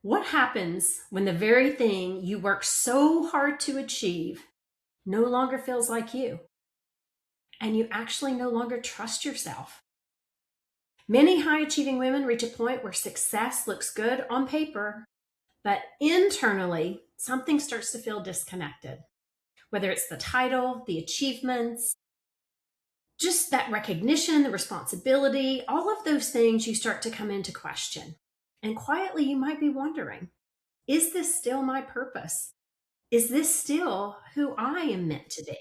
What happens when the very thing you work so hard to achieve no longer feels like you and you actually no longer trust yourself? Many high achieving women reach a point where success looks good on paper, but internally, something starts to feel disconnected. Whether it's the title, the achievements, just that recognition, the responsibility, all of those things you start to come into question. And quietly, you might be wondering, is this still my purpose? Is this still who I am meant to be?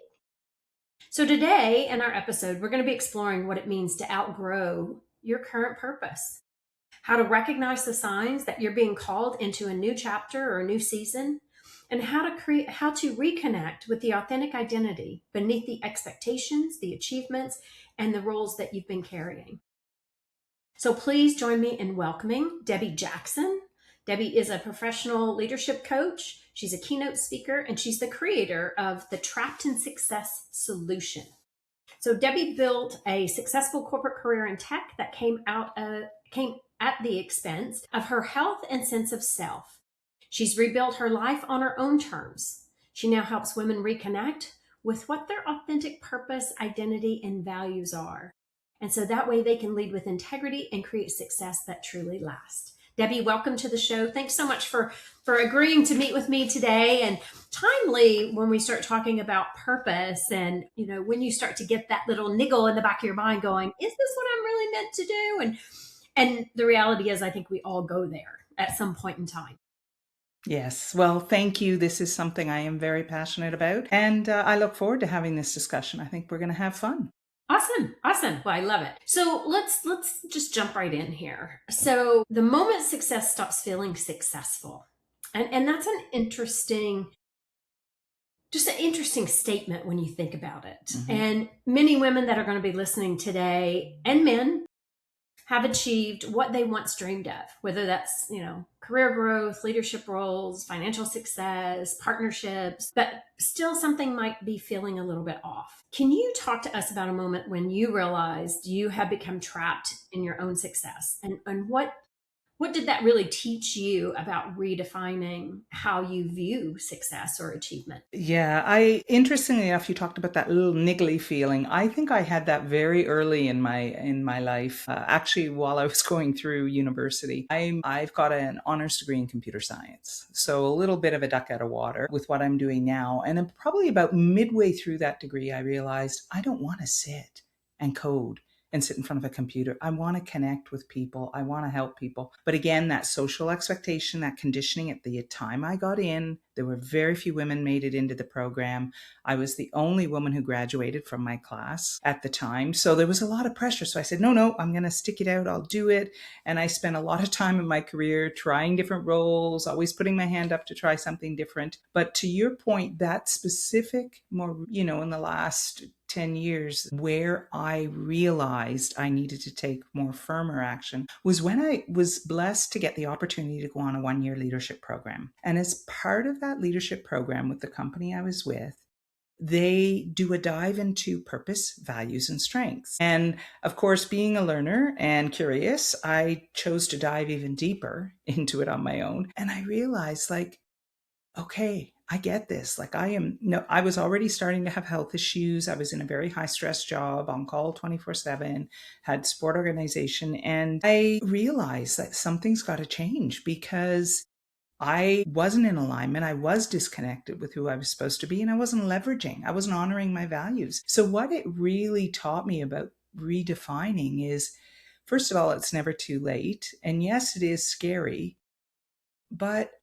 So, today in our episode, we're going to be exploring what it means to outgrow your current purpose, how to recognize the signs that you're being called into a new chapter or a new season, and how to reconnect with the authentic identity beneath the expectations, the achievements, and the roles that you've been carrying. So please join me in welcoming Debbie Jackson. Debbie is a professional leadership coach. She's a keynote speaker, and she's the creator of the Trapped in Success solution. So Debbie built a successful corporate career in tech that came at the expense of her health and sense of self. She's rebuilt her life on her own terms. She now helps women reconnect with what their authentic purpose, identity, and values are. And so that way they can lead with integrity and create success that truly lasts. Debbie, welcome to the show. Thanks so much for agreeing to meet with me today. And timely when we start talking about purpose and, when you start to get that little niggle in the back of your mind going, is this what I'm really meant to do? And the reality is, I think we all go there at some point in time. Yes. Well, thank you. This is something I am very passionate about. And I look forward to having this discussion. I think we're going to have fun. Awesome. Awesome. Well, I love it. So let's just jump right in here. So the moment success stops feeling successful, and that's just an interesting statement when you think about it. Mm-hmm. And many women that are going to be listening today, and men, have achieved what they once dreamed of, whether that's, career growth, leadership roles, financial success, partnerships, but still something might be feeling a little bit off. Can you talk to us about a moment when you realized you had become trapped in your own success, and what did that really teach you about redefining how you view success or achievement? Yeah, interestingly enough, you talked about that little niggly feeling. I think I had that very early in my life. Actually, while I was going through university, I've got an honors degree in computer science, so a little bit of a duck out of water with what I'm doing now. And then probably about midway through that degree, I realized I don't want to sit and code and sit in front of a computer. I want to connect with people. I want to help people. But again, that social expectation, that conditioning at the time I got in, there were very few women made it into the program. I was the only woman who graduated from my class at the time. So there was a lot of pressure. So I said, no, I'm going to stick it out. I'll do it. And I spent a lot of time in my career trying different roles, always putting my hand up to try something different. But to your point, that specific, more, in the last 10 years where I realized I needed to take more firmer action was when I was blessed to get the opportunity to go on a 1-year leadership program. And as part of that leadership program with the company I was with, they do a dive into purpose, values, and strengths. And of course, being a learner and curious, I chose to dive even deeper into it on my own. And I realized, okay, I get this. I was already starting to have health issues. I was in a very high stress job, on call 24/7, had sport organization. And I realized that something's got to change because I wasn't in alignment. I was disconnected with who I was supposed to be, and I wasn't leveraging. I wasn't honoring my values. So what it really taught me about redefining is, first of all, it's never too late. And yes, it is scary, but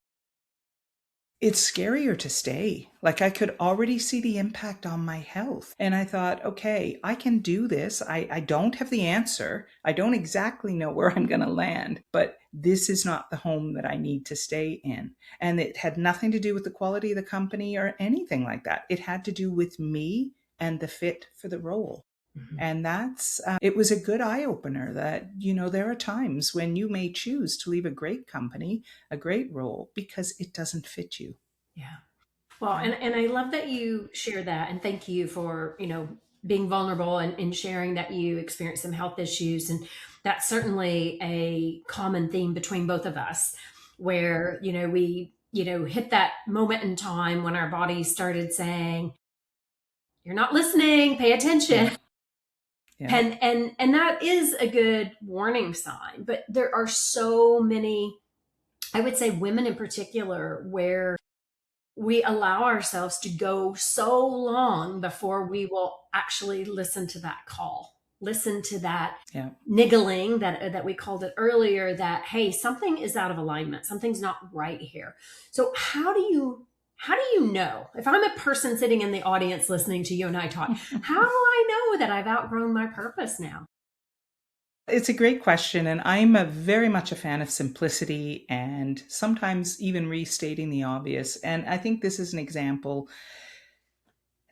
it's scarier to stay. I could already see the impact on my health. And I thought, okay, I can do this. I don't have the answer. I don't exactly know where I'm going to land, but this is not the home that I need to stay in. And it had nothing to do with the quality of the company or anything like that. It had to do with me and the fit for the role. Mm-hmm. And it was a good eye opener that, there are times when you may choose to leave a great company, a great role, because it doesn't fit you. Yeah. Well, and I love that you share that, and thank you for, being vulnerable and sharing that you experienced some health issues. And that's certainly a common theme between both of us. where, we, hit that moment in time when our body started saying, you're not listening, pay attention. Yeah. Yeah. And that is a good warning sign. But there are so many, I would say women in particular, where we allow ourselves to go so long before we will actually listen to that call, listen to that Yeah. niggling that we called it earlier, that, hey, something is out of alignment, something's not right here. So how do you know, if I'm a person sitting in the audience listening to you and I talk, how do I know that I've outgrown my purpose now? It's a great question, and I'm very much a fan of simplicity and sometimes even restating the obvious. And I think this is an example.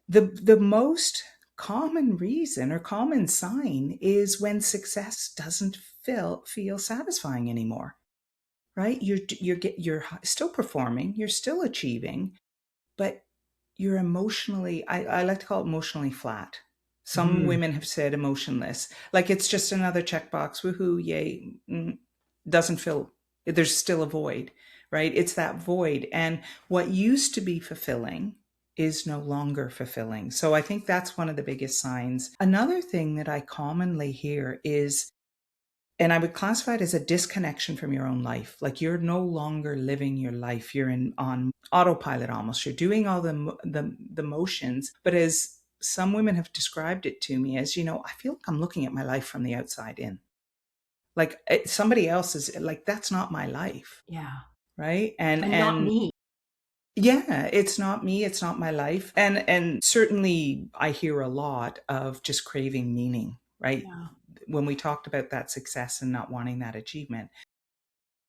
The most common reason or common sign is when success doesn't feel satisfying anymore, right? You're still performing, you're still achieving, but you're emotionally, I like to call it emotionally flat. Some Mm, women have said emotionless, like it's just another checkbox, woohoo, yay. Doesn't feel, there's still a void, right? It's that void. And what used to be fulfilling is no longer fulfilling. So I think that's one of the biggest signs. Another thing that I commonly hear is, and I would classify it as a disconnection from your own life. Like you're no longer living your life. You're in on autopilot almost. You're doing all the motions. But as some women have described it to me as, I feel like I'm looking at my life from the outside in. Like somebody else is like, that's not my life, yeah. right? And And not and me. yeah, it's not me, it's not my life. And certainly I hear a lot of just craving meaning, right? Yeah. When we talked about that success and not wanting that achievement,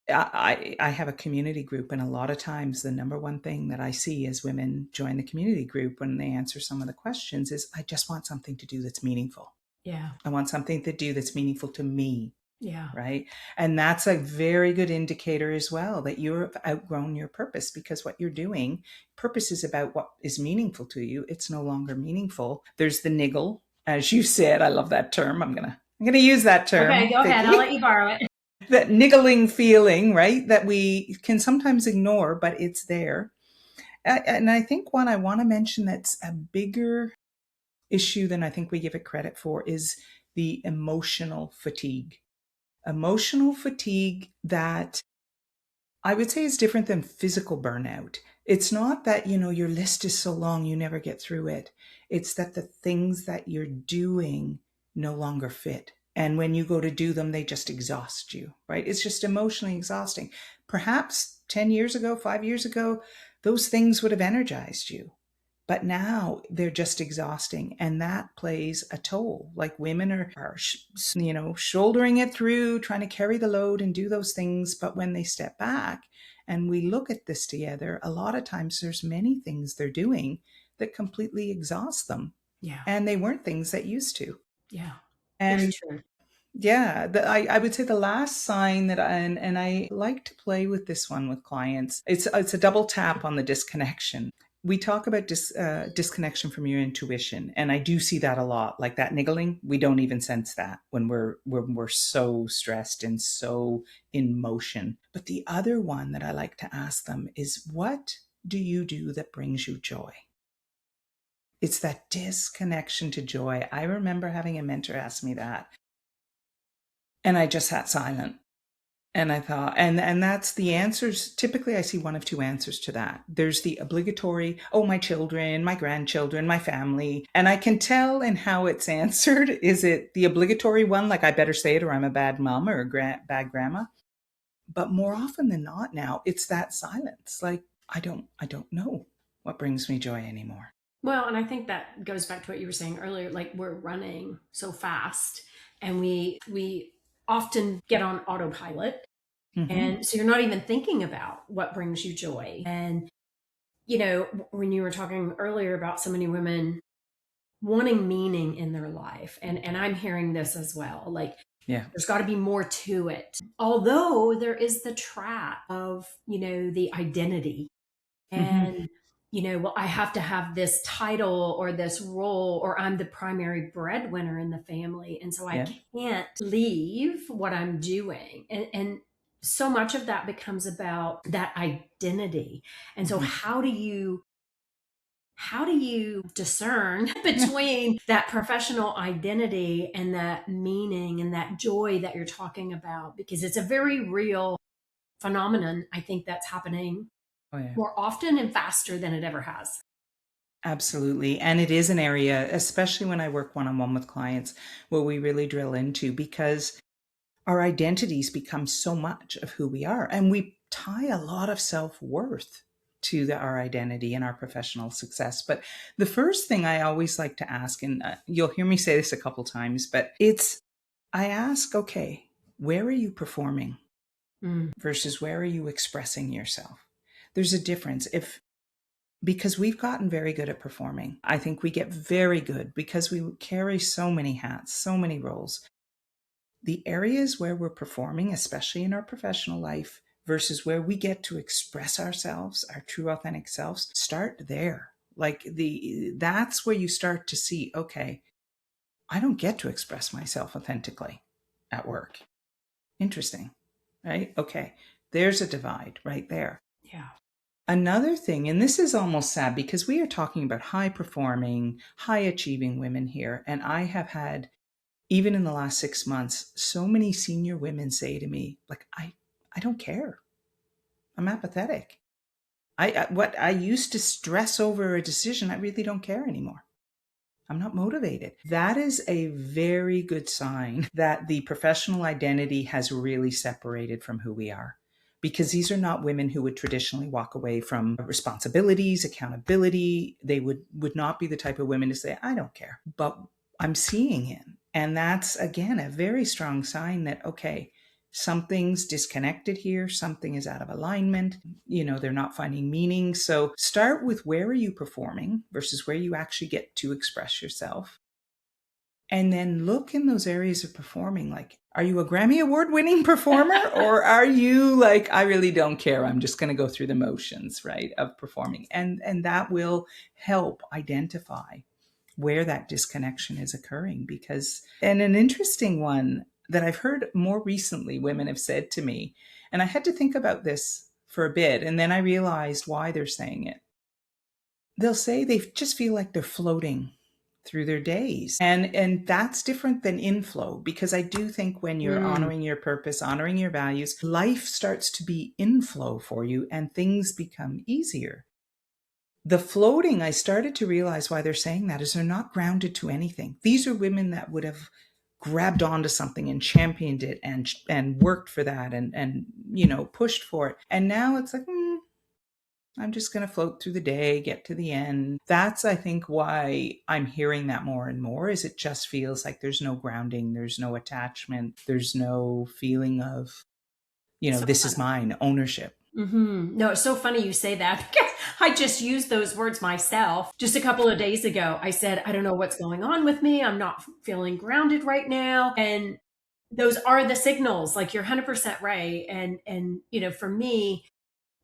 I have a community group, and a lot of times the number one thing that I see as women join the community group when they answer some of the questions is, I just want something to do that's meaningful. Yeah. I want something to do that's meaningful to me, Yeah. right? And that's a very good indicator as well that you've outgrown your purpose, because what you're doing, purpose is about what is meaningful to you. It's no longer meaningful. There's the niggle, as you said. I love that term. I'm gonna use that Okay, term, go ahead. I'll let Vicky. you borrow it. That niggling feeling, right? That we can sometimes ignore, but it's there. And I think one I want to mention that's a bigger issue than I think we give it credit for is the emotional fatigue. Emotional fatigue that I would say is different than physical burnout. It's not that, your list is so long you never get through it. It's that the things that you're doing no longer fit. And when you go to do them, they just exhaust you, right? It's just emotionally exhausting. Perhaps 10 years ago, 5 years ago, those things would have energized you. But now they're just exhausting, and that plays a toll. Like women are shouldering it through, trying to carry the load and do those things. But when they step back and we look at this together, a lot of times there's many things they're doing that completely exhaust them. Yeah. And they weren't things that used to. Yeah. Very And true. yeah, I would say the last sign that and I like to play with this one with clients. It's a double tap on the disconnection. We talk about disconnection from your intuition, and I do see that a lot. Like that niggling, we don't even sense that when we're so stressed and so in motion. But the other one that I like to ask them is, what do you do that brings you joy? It's that disconnection to joy. I remember having a mentor ask me that, and I just sat silent. And I thought, and that's the answers. Typically, I see one of two answers to that. There's the obligatory, oh, my children, my grandchildren, my family. And I can tell in how it's answered. Is it the obligatory one, like I better say it or I'm a bad mom or a bad grandma? But more often than not now, it's that silence. Like, I don't know what brings me joy anymore. Well, and I think that goes back to what you were saying earlier. Like, we're running so fast, and we often get on autopilot. Mm-hmm. And so you're not even thinking about what brings you joy. And, when you were talking earlier about so many women wanting meaning in their life, and I'm hearing this as well, like, Yeah. there's got to be more to it. Although there is the trap of, the identity. Mm-hmm. And, well, I have to have this title or this role, or I'm the primary breadwinner in the family. And so I Yeah. can't leave what I'm doing. And so much of that becomes about that identity. And so Mhm. how do you discern between that professional identity and that meaning and that joy that you're talking about? Because it's a very real phenomenon, I think, that's happening Oh, yeah. more often and faster than it ever has. Absolutely. And it is an area, especially when I work one on one with clients, where we really drill into because our identities become so much of who we are. And we tie a lot of self worth to our identity and our professional success. But the first thing I always like to ask, and you'll hear me say this a couple times, but I ask, okay, where are you performing Mm. versus where are you expressing yourself? There's a difference. If because we've gotten very good at performing. I think we get very good because we carry so many hats, so many roles. The areas where we're performing, especially in our professional life, versus where we get to express ourselves, our true authentic selves, start there. Like that's where you start to see, okay, I don't get to express myself authentically at work. Interesting, right? Okay, there's a divide right there. Yeah. Another thing, and this is almost sad because we are talking about high performing, high achieving women here. And I have had, even in the last 6 months, so many senior women say to me, like, I don't care. I'm apathetic. What I used to stress over a decision, I really don't care anymore. I'm not motivated. That is a very good sign that the professional identity has really separated from who we are. Because these are not women who would traditionally walk away from responsibilities, accountability. They would not be the type of women to say, I don't care. But I'm seeing it. And that's, again, a very strong sign that, okay, something's disconnected here, something is out of alignment, they're not finding meaning. So start with where are you performing versus where you actually get to express yourself. And then look in those areas of performing, like, are you a Grammy Award winning performer or are you like, I really don't care, I'm just going to go through the motions, right, of performing. And that will help identify where that disconnection is occurring. Because, and an interesting one that I've heard more recently, women have said to me, and I had to think about this for a bit, and then I realized why they're saying it. They'll say they just feel like they're floating through their days. And that's different than inflow, because I do think when you're Mm. honoring your purpose, honoring your values, life starts to be inflow for you and things become easier. The floating, I started to realize why they're saying that is they're not grounded to anything. These are women that would have grabbed onto something and championed it and worked for that and pushed for it. And now it's like, I'm just going to float through the day, get to the end. That's, I think, why I'm hearing that more and more, is it just feels like there's no grounding, there's no attachment, there's no feeling of, So this is funny. mine, ownership. No, it's so funny you say that because I just used those words myself just a couple of days ago. I said, I don't know what's going on with me. I'm not feeling grounded right now. And those are the signals. Like, you're 100% right. And for me,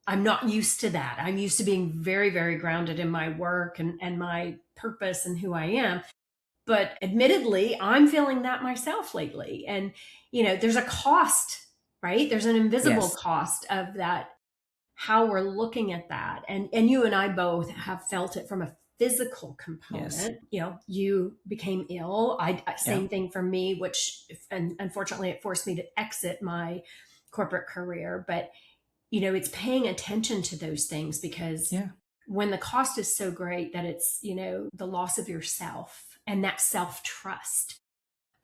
I'm not used to that. I'm used to being very, very grounded in my work and my purpose and who I am. But admittedly, I'm feeling that myself lately. And, there's a cost, right? There's an invisible Yes. cost of that, how we're looking at that. And you and I both have felt it from a physical Yes. component. You became ill. Yeah. Same thing for me, which, and unfortunately, it forced me to exit my corporate career. But it's paying attention to those things, because Yeah. when the cost is so great that it's, the loss of yourself and that self trust,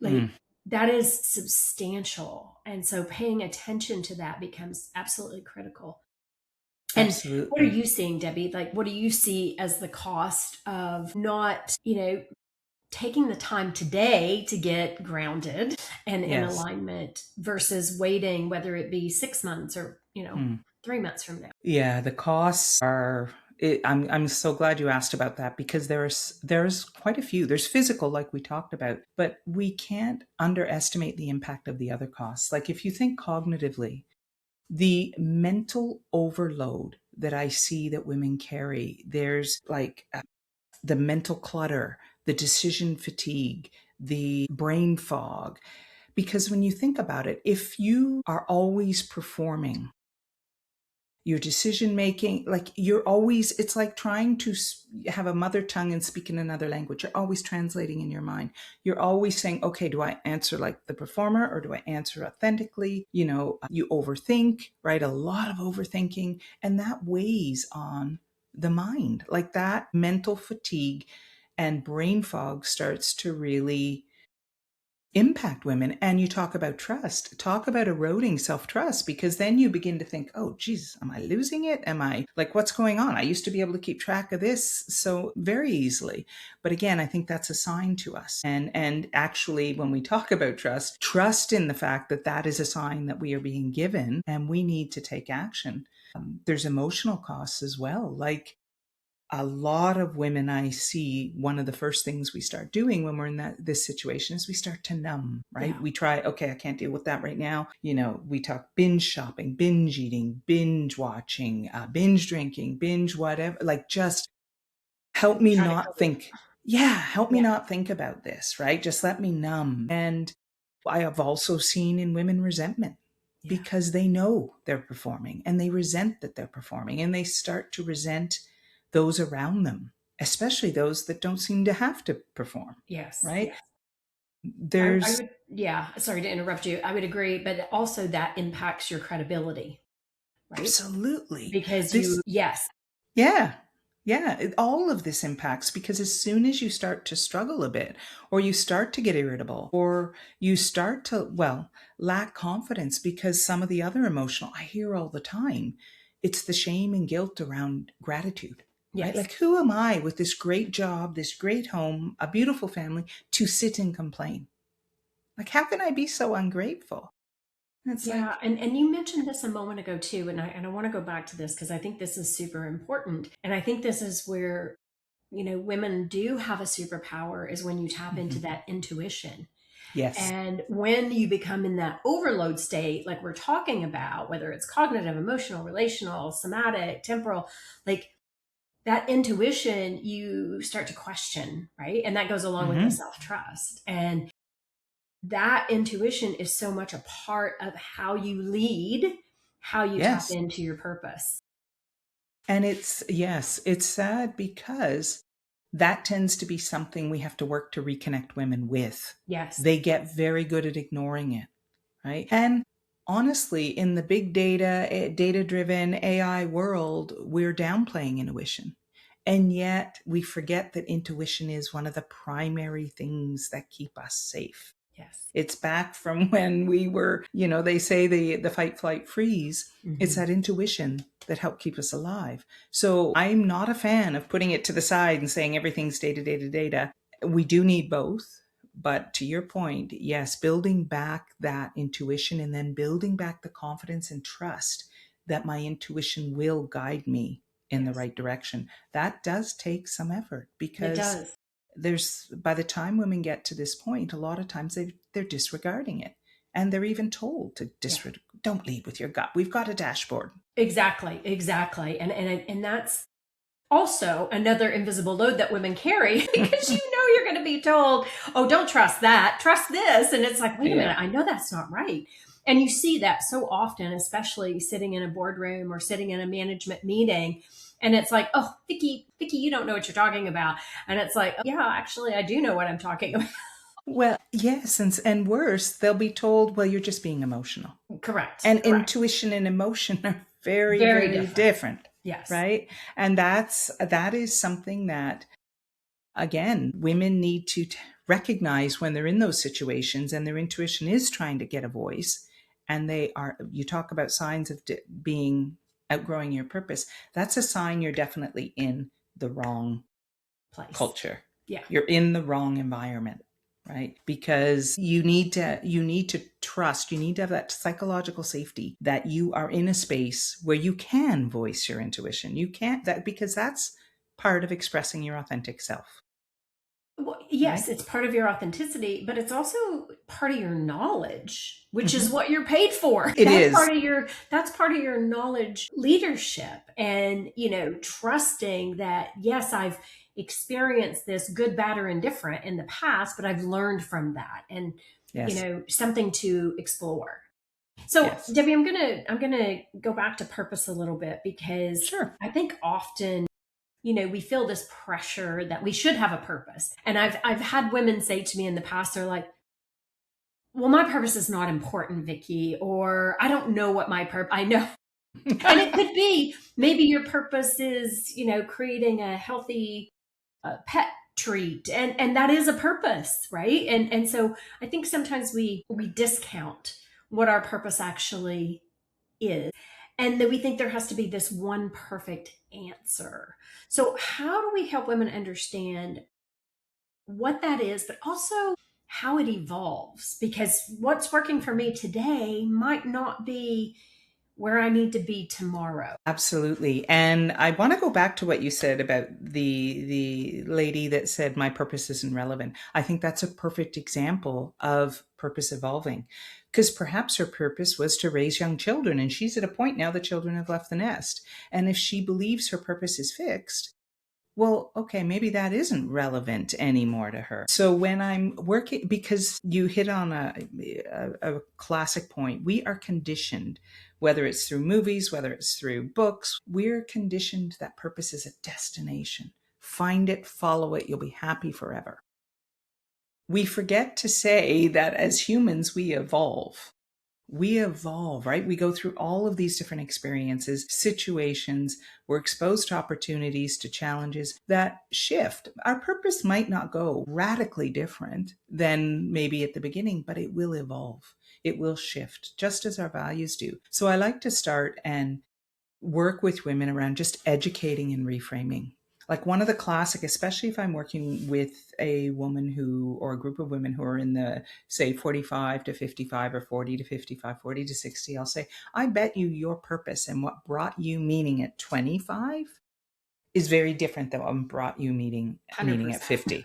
like, Mm, that is substantial. And so paying attention to that becomes absolutely critical. And what are absolutely. you seeing, Debbie? Like, what do you see as the cost of not, taking the time today to get grounded and in Yes. alignment versus waiting, whether it be 6 months or, Mm. 3 months from now? Yeah, the costs are. I'm so glad you asked about that, because there's quite a few. There's physical, like we talked about, but we can't underestimate the impact of the other costs. Like, if you think cognitively, the mental overload that I see that women carry, there's like the mental clutter, the decision fatigue, the brain fog, Because when you think about it, if you are always performing, your decision making, like you're always, it's like trying to have a mother tongue and speak in another language. You're always translating in your mind. You're always saying, okay, do I answer like the performer or do I answer authentically? You know, you overthink, right? A lot of overthinking, and that weighs on the mind. Like that mental fatigue and brain fog starts to really impact women. And you talk about trust, talk about eroding self-trust, because then you begin to think, oh geez, am I losing it? Am I like, what's going on? I used to be able to keep track of this so very easily, but again, I think that's a sign to us. And actually, when we talk about trust in the fact that that is a sign that we are being given and we need to take action. There's emotional costs as well. Like, a lot of women I see, one of the first things we start doing when we're in this situation is we start to numb, right? Yeah. We try, okay, I can't deal with that right now. You know, we talk binge shopping, binge eating, binge watching, binge drinking, binge whatever, like just help me Try to not cope. think. Yeah, help me Yeah. not think about this, right? Just let me numb. And I have also seen in women resentment Yeah. because they know they're performing and they resent that they're performing and they start to resent those around them, especially those that don't seem to have to perform, Yes. right? Yes. I There's would, yeah, sorry to interrupt you. I would agree, but also that impacts your credibility, right? absolutely Because this. you, yes, Yeah. Yeah. All of this impacts because as soon as you start to struggle a bit, or you start to get irritable, or you start to, well, lack confidence because some of the other emotional, I hear all the time, it's the shame and guilt around gratitude, right? yes. Like, who am I with this great job, this great home, a beautiful family to sit and complain? Like, how can I be so ungrateful? And it's Yeah, like, and you mentioned this a moment ago too, and I want to go back to this because I think this is super important, and I think this is where women do have a superpower is when you tap into mhm. that intuition, Yes, and when you become in that overload state, like we're talking about, whether it's cognitive, emotional, relational, somatic, temporal, like that intuition, you start to question, right? And that goes along with the hmm, self trust, and that intuition is so much a part of how you lead, how you tap yes. into your purpose. And it's, yes, it's sad because that tends to be something we have to work to reconnect women with. Yes. They get very good at ignoring it, right? And honestly, in the big data, data driven AI world, we're downplaying intuition. And yet we forget that intuition is one of the primary things that keep us safe. Yes. It's back from when we were, they say the fight, flight, freeze. It's Hmm. that intuition that helped keep us alive. So I'm not a fan of putting it to the side and saying everything's data, data, data. We do need both. But to your point, yes, building back that intuition and then building back the confidence and trust that my intuition will guide me in the Yes, right direction. That does take some effort it because does. there's, by the time women get to this point, a lot of times they're disregarding it, and they're even told to Yeah, disregard, don't lead with your gut, we've got a dashboard. exactly, exactly. And that's also another invisible load that women carry because you're going to be told, oh, don't trust that, trust this. And it's like, wait a Yeah. minute, I know that's not right. And you see that so often, especially sitting in a boardroom or sitting in a management meeting. And it's like, oh, Vicky, you don't know what you're talking about. And it's like, oh, yeah, actually, I do know what I'm talking about. Well, yes, and worse, they'll be told, well, you're just being emotional. Correct, And correct. intuition and emotion are very, Very very different. different, Yes, right? And that is something that, again, women need to recognize when they're in those situations and their intuition is trying to get a voice. And they are, you talk about signs of being outgrowing your purpose. That's a sign you're definitely in the wrong place. culture. Yeah, You're in the wrong environment, right? Because you need to trust, you need to have that psychological safety that you are in a space where you can voice your intuition. You can't, that because that's part of expressing your authentic self, well, right? yes, it's part of your authenticity, but it's also part of your knowledge, which is Hmm. what you're paid for. It is. That's part of your knowledge leadership, and trusting that yes, I've experienced this good, bad, or indifferent in the past, but I've learned from that. And Yes. something to explore. So, Yes. Debbie, I'm gonna go back to purpose a little bit, because Sure. I think often, we feel this pressure that we should have a purpose. And I've had women say to me in the past, they're like, "Well, my purpose is not important, Vicky," or "I don't know what my purpose." I know, and it could be maybe your purpose is, creating a healthy pet treat, and that is a purpose, right? And so I think sometimes we discount what our purpose actually is, and that we think there has to be this one perfect answer. So how do we help women understand what that is, but also how it evolves? Because what's working for me today might not be where I need to be tomorrow. Absolutely. And I want to go back to what you said about the lady that said my purpose isn't relevant. I think that's a perfect example of purpose evolving, because perhaps her purpose was to raise young children, and she's at a point now the children have left the nest. And if she believes her purpose is fixed, well, okay, maybe that isn't relevant anymore to her. So when I'm working, because you hit on a classic point, we are conditioned, whether it's through movies, whether it's through books, we're conditioned that purpose is a destination. Find it, follow it, you'll be happy forever. We forget to say that as humans, we evolve, right? We go through all of these different experiences, situations, we're exposed to opportunities, to challenges that shift. Our purpose might not go radically different than maybe at the beginning, but it will evolve. It will shift, just as our values do. So I like to start and work with women around just educating and reframing. Like one of the classic, especially if I'm working with a woman who, or a group of women who are in the, say, 45 to 55 or 40 to 55, 40 to 60, I'll say, I bet you your purpose and what brought you meaning at 25 is very different than what brought you meaning at 100%. 50,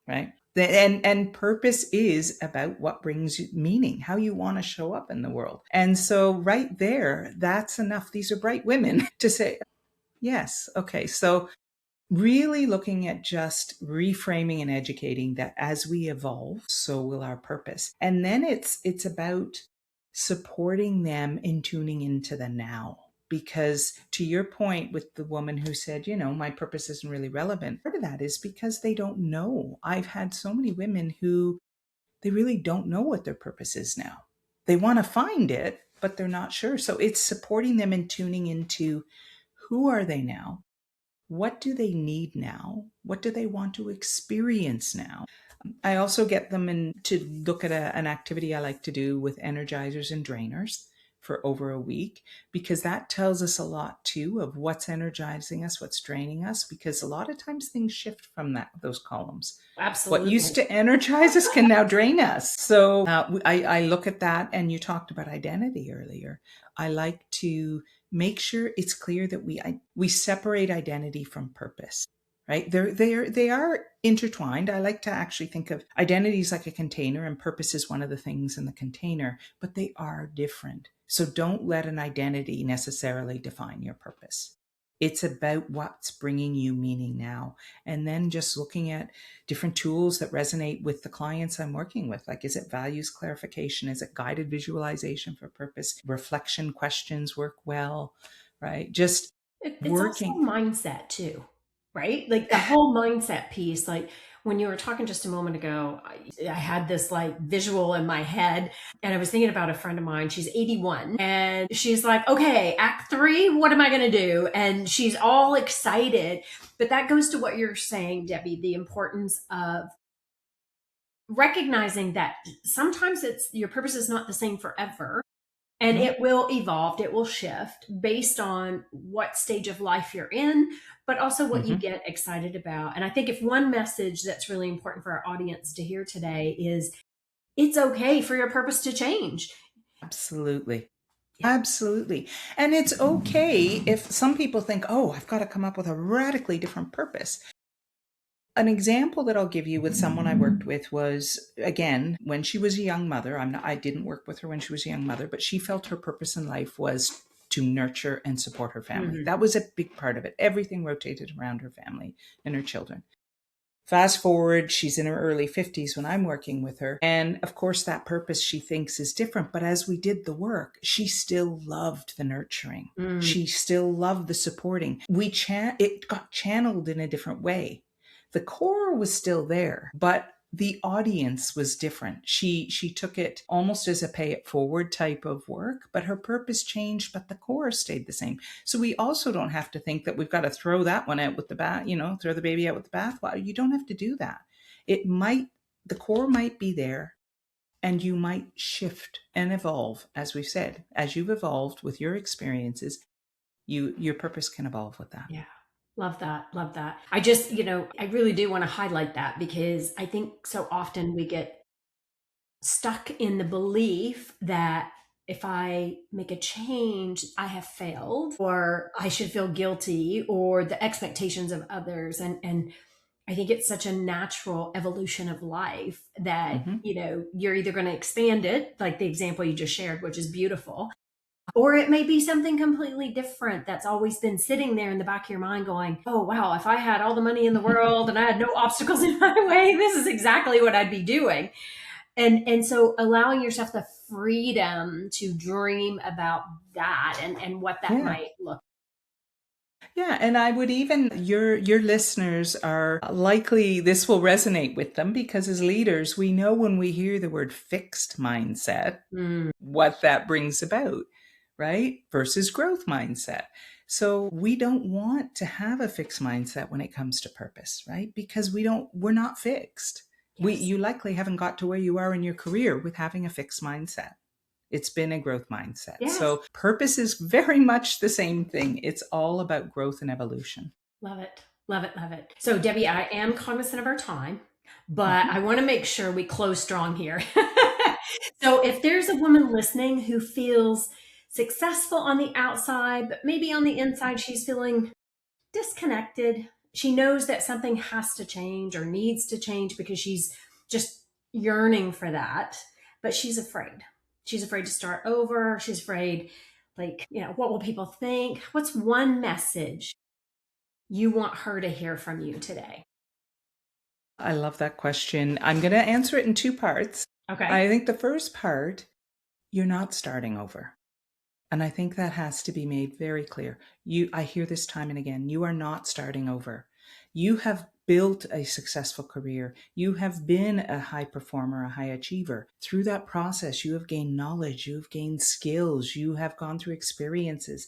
right? And purpose is about what brings you meaning, how you want to show up in the world. And so right there, that's enough. These are bright women to say, yes, okay. So really looking at just reframing and educating that as we evolve, so will our purpose. And then it's about supporting them in tuning into the now. Because to your point with the woman who said, my purpose isn't really relevant, part of that is because they don't know. I've had so many women who they really don't know what their purpose is now. They want to find it, but they're not sure. So it's supporting them and tuning into who are they now? What do they need now? What do they want to experience now? I also get them in to look at an activity I like to do with energizers and drainers for over a week, because that tells us a lot too of what's energizing us, what's draining us, because a lot of times things shift from those columns. What used Absolutely. to energize us can now drain us. So I look at that, and you talked about identity earlier. I like to make sure it's clear that we separate identity from purpose, right? They are intertwined. I like to actually think of identities like a container, and purpose is one of the things in the container, but they are different. So don't let an identity necessarily define your purpose. It's about what's bringing you meaning now. And then just looking at different tools that resonate with the clients I'm working with. Like, is it values clarification? Is it guided visualization for purpose? Reflection questions work well, right? Just It's also working. mindset too, right? Like the whole mindset piece. Like when you were talking just a moment ago, I had this like visual in my head, and I was thinking about a friend of mine. She's 81, and she's like, okay, act three, what am I going to do? And she's all excited. But that goes to what you're saying, Debbie, the importance of recognizing that sometimes your purpose is not the same forever, and No. it will evolve, it will shift based on what stage of life you're in, but also what you Mm-hmm. get excited about. And I think if one message that's really important for our audience to hear today is it's okay for your purpose to change. Absolutely. Yeah. Absolutely. And it's okay if some people think, oh, I've got to come up with a radically different purpose. An example that I'll give you with someone I worked with was, again, when she was a young mother. I didn't work with her when she was a young mother, but she felt her purpose in life was to nurture and support her family. Mhm. That was a big part of it. Everything rotated around her family and her children. Fast forward, she's in her early 50s when I'm working with her. And of course, that purpose she thinks is different. But as we did the work, she still loved the nurturing. Mm, She still loved the supporting. It got channeled in a different way. The core was still there, but the audience was different. She took it almost as a pay it forward type of work, but her purpose changed, but the core stayed the same. So we also don't have to think that we've got to throw that one out with the bath, throw the baby out with the bathwater. You don't have to do that. The core might be there, and you might shift and evolve, as we've said, as you've evolved with your experiences, your purpose can evolve with that. yeah. Love that. Love that. I just, I really do want to highlight that because I think so often we get stuck in the belief that if I make a change, I have failed or I should feel guilty or the expectations of others. And I think it's such a natural evolution of life that, Mm-hmm. you're either going to expand it, like the example you just shared, which is beautiful, or it may be something completely different that's always been sitting there in the back of your mind going, oh, wow, if I had all the money in the world and I had no obstacles in my way, this is exactly what I'd be doing. And so allowing yourself the freedom to dream about that and what that Yeah. might look. Yeah, and I would even your listeners are likely this will resonate with them because as leaders, we know when we hear the word fixed mindset, Mm, what that brings about, right? Versus growth mindset. So we don't want to have a fixed mindset when it comes to purpose, right? Because we're not fixed. yes. You likely haven't got to where you are in your career with having a fixed mindset. It's been a growth mindset. Yes. So purpose is very much the same thing. It's all about growth and evolution. Love it. Love it. Love it. So, Debbie, I am cognizant of our time, but Mhm. I want to make sure we close strong here. So, if there's a woman listening who feels successful on the outside, but maybe on the inside, she's feeling disconnected. She knows that something has to change or needs to change because she's just yearning for that, but she's afraid. She's afraid to start over. She's afraid, like, what will people think? What's one message you want her to hear from you today? I love that question. I'm going to answer it in two parts. Okay. I think the first part, you're not starting over. And I think that has to be made very clear. I hear this time and again, you are not starting over. You have built a successful career. You have been a high performer, a high achiever. Through that process, you have gained knowledge, you have gained skills, you have gone through experiences,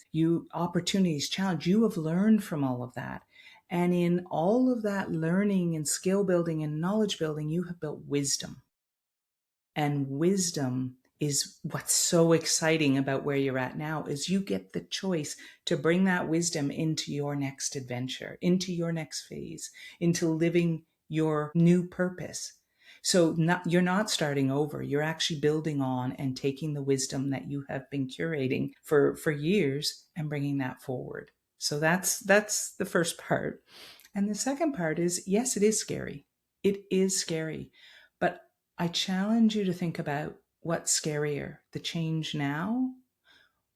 opportunities, challenge. You have learned from all of that. And in all of that learning and skill building and knowledge building, you have built wisdom. And wisdom is what's so exciting about where you're at now is you get the choice to bring that wisdom into your next adventure, into your next phase, into living your new purpose. So you're not starting over. You're actually building on and taking the wisdom that you have been curating for years and bringing that forward. So that's the first part. And the second part is, yes, it is scary. It is scary. But I challenge you to think about what's scarier, the change now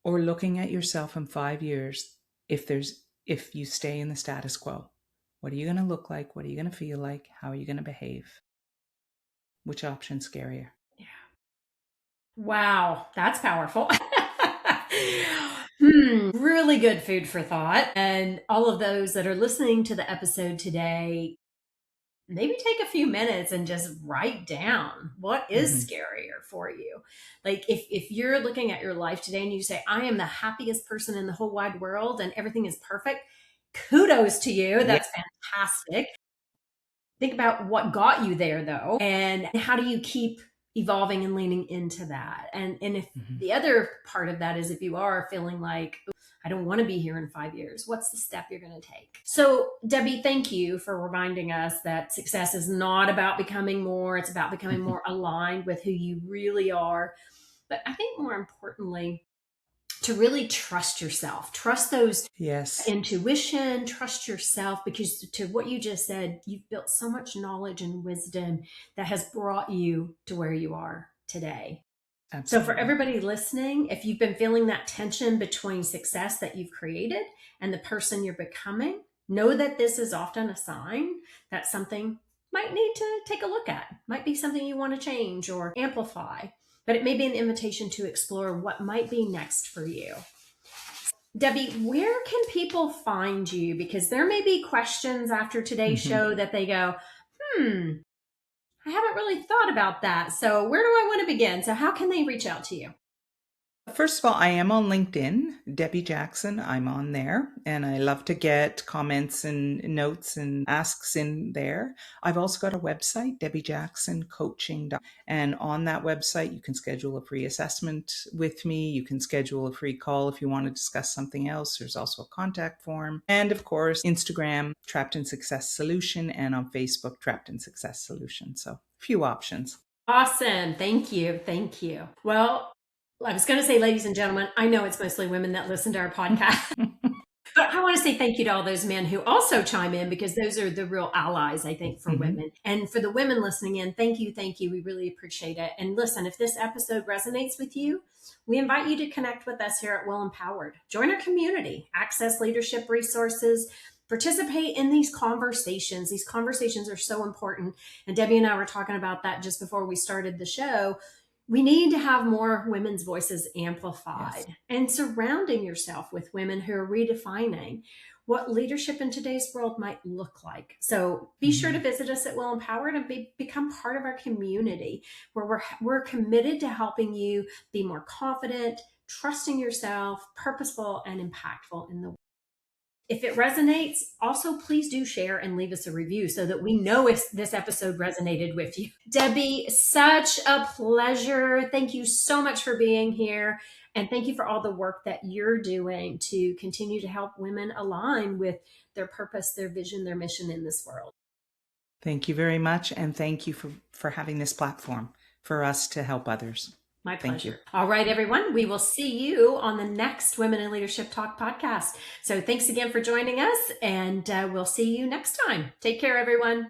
or looking at yourself in 5 years if you stay in the status quo. What are you going to look like? What are you going to feel like? How are you going to behave? Which option's scarier? Yeah. Wow, that's powerful. Really good food for thought. And all of those that are listening to the episode today, maybe take a few minutes and just write down what is Mm-hmm. scarier for you. Like if you're looking at your life today and you say, I am the happiest person in the whole wide world and everything is perfect, kudos to you. Yeah. That's fantastic. Think about what got you there though, and how do you keep evolving and leaning into that? And if Mm-hmm. the other part of that is if you are feeling like I don't want to be here in 5 years, what's the step you're going to take? So, Debbie, thank you for reminding us that success is not about becoming more, it's about becoming more aligned with who you really are. But I think more importantly, to really trust yourself, trust those Yes, intuition, trust yourself, because to what you just said, you've built so much knowledge and wisdom that has brought you to where you are today. So, for absolutely. everybody listening, if you've been feeling that tension between success that you've created and the person you're becoming, know that this is often a sign that something might need to take a look at. Might be something you want to change or amplify, but it may be an invitation to explore what might be next for you. Debbie, where can people find you? Because there may be questions after today's show that they go, I haven't really thought about that. So where do I want to begin? So how can they reach out to you? First of all, I am on LinkedIn, Debbie Jackson. I'm on there, and I love to get comments and notes and asks in there. I've also got a website, debbiejacksoncoaching.com. And on that website, you can schedule a free assessment with me. You can schedule a free call if you want to discuss something else. There's also a contact form. And of course, Instagram, Trapped in Success Solution, and on Facebook, Trapped in Success Solution. So a few options. Awesome. Thank you. Thank you. Well, I was going to say, ladies and gentlemen, I know it's mostly women that listen to our podcast. But I want to say thank you to all those men who also chime in, because those are the real allies, I think, for women. And for the women listening in, thank you. Thank you. We really appreciate it. And listen, if this episode resonates with you, we invite you to connect with us here at Well Empowered. Join our community, access leadership resources, participate in these conversations. These conversations are so important. And Debbie and I were talking about that just before we started the show. We need to have more women's voices amplified, and surrounding yourself with women who are redefining what leadership in today's world might look like. So be sure to visit us at Well Empowered and become part of our community, where we're committed to helping you be more confident, trusting yourself, purposeful, and impactful in the world. If it resonates, also please do share and leave us a review so that we know if this episode resonated with you. Debbie, such a pleasure. Thank you so much for being here. And thank you for all the work that you're doing to continue to help women align with their purpose, their vision, their mission in this world. Thank you very much. And thank you for having this platform for us to help others. My pleasure. All right, everyone. We will see you on the next Women in Leadership Talk podcast. So thanks again for joining us, and we'll see you next time. Take care, everyone.